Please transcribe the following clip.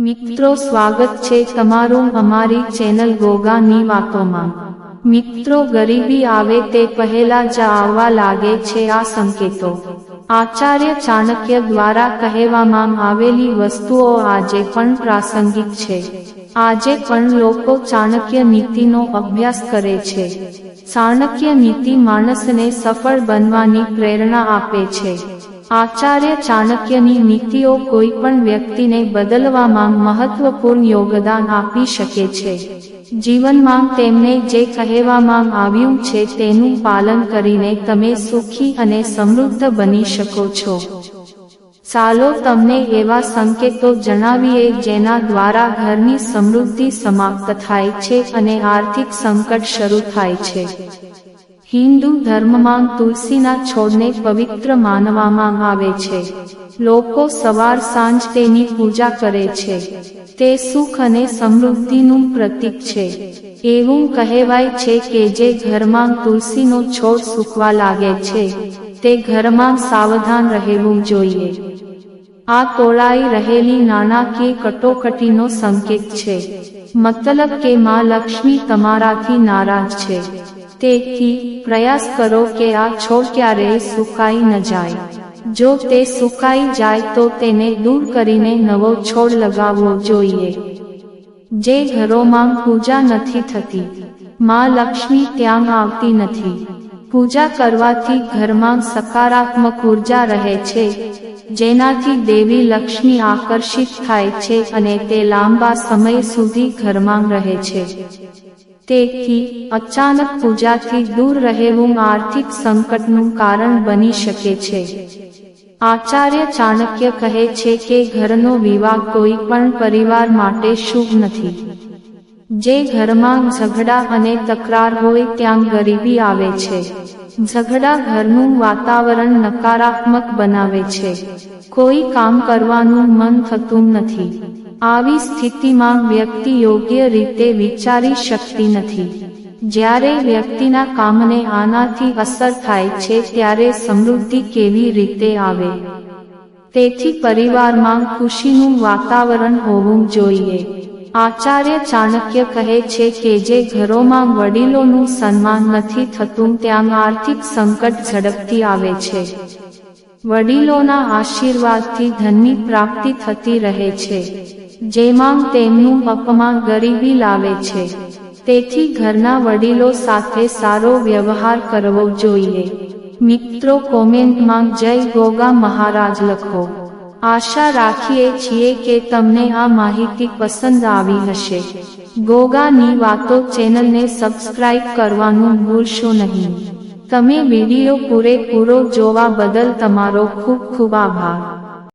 મિત્રો સ્વાગત છે તમારું અમારી ચેનલ ગોગાની વાતોમાં। મિત્રો ગરીબી આવે તે પહેલા જ આવવા લાગે છે આ સંકેતો। આચાર્ય ચાણક્ય દ્વારા કહેવામાં આવેલી વસ્તુઓ આજે પણ પ્રાસંગિક છે। આજે પણ લોકો ચાણક્ય નીતિનો અભ્યાસ કરે છે। ચાણક્ય નીતિ માણસને સફળ બનવાની પ્રેરણા આપે છે। આચાર્ય ચાણક્યની નીતિઓ કોઈ પણ વ્યક્તિને બદલવામાં મહત્વપૂર્ણ યોગદાન આપી શકે છે। જીવનમાં તેમને જે કહેવામાં આવ્યું છે તેનું પાલન કરીને તમે સુખી અને સમૃદ્ધ બની શકો છો। ચાલો તમને એવા સંકેતો જણાવીએ જેના દ્વારા ઘરની સમૃદ્ધિ સમાપ્ત થાય છે અને આર્થિક સંકટ શરૂ થાય છે। હિન્દુ ધર્મમાં તુલસીના છોડને પવિત્ર માનવામાં આવે છે। લોકો સવાર સાંજ તેની પૂજા કરે છે। તે સુખ અને સમૃદ્ધિનું પ્રતીક છે। એવું કહેવાય છે કે જે ઘરમાં તુલસીનો છોડ સૂકવા લાગે છે તે ઘરમાં સાવધાન રહેવું જોઈએ। આ તોળાઈ રહેલી નાણાકીય કટોકટીનો સંકેત છે। મતલબ કે માં લક્ષ્મી તમારાથી નારાજ છે। તેથી પ્રયાસ કરો કે આ છોડ ક્યારેય સુકાઈ ન જાય। જો તે સુકાઈ જાય તો તેને દૂર કરીને નવો છોડ લગાવવો જોઈએ। જે ઘરોમાં પૂજા નથી થતી, માં લક્ષ્મી ત્યાં આવતી નથી। પૂજા કરવાથી ઘરમાં સકારાત્મક ઉર્જા રહે છે, જેનાથી દેવી લક્ષ્મી આકર્ષિત થાય છે અને તે લાંબા સમય સુધી ઘરમાં રહે છે। તેથી અચાનક પૂજાથી દૂર રહેવું આર્થિક સંકટનું કારણ બની શકે છે। આચાર્ય ચાણક્ય કહે છે કે ઘરનો વિવાહ કોઈ પણ પરિવાર માટે શુભ નથી। જે ઘરમાં ઝઘડા અને તકરાર હોય ત્યાં ગરીબી આવે છે। ઝઘડા ઘરનું વાતાવરણ નકારાત્મક બનાવે છે। કોઈ કામ કરવાનું મન થતું નથી। આવી સ્થિતિમાં વ્યક્તિ યોગ્ય રીતે વિચારી શકતી નથી। જ્યારે વ્યક્તિના કામને આનાથી અસર થાય છે ત્યારે સમૃદ્ધિ કેવી રીતે આવે? તેથી પરિવારમાં ખુશીનું વાતાવરણ હોવું જોઈએ। આચાર્ય ચાણક્ય કહે છે કે જે ઘરોમાં વડીલોનું સન્માન નથી થતું ત્યાં આર્થિક સંકટ ઝડપથી આવે છે। વડીલોના આશીર્વાદથી ધનની પ્રાપ્તિ થતી રહે છે, જેમાં તેમનું અપમાન ગરીબી લાવે છે। તેથી ઘરના વડીલો સાથે સારો વ્યવહાર કરવો જોઈએ। મિત્રો કોમેન્ટમાં જય ગોગા મહારાજ લખો। આશા રાખીએ છીએ કે તમને આ માહિતી પસંદ આવી હશે। ગોગાની વાતો ચેનલને સબસ્ક્રાઇબ કરવાનું ભૂલશો નહીં। તમે વિડીયો પૂરેપૂરો જોવા બદલ તમારો ખૂબ ખૂબ આભાર।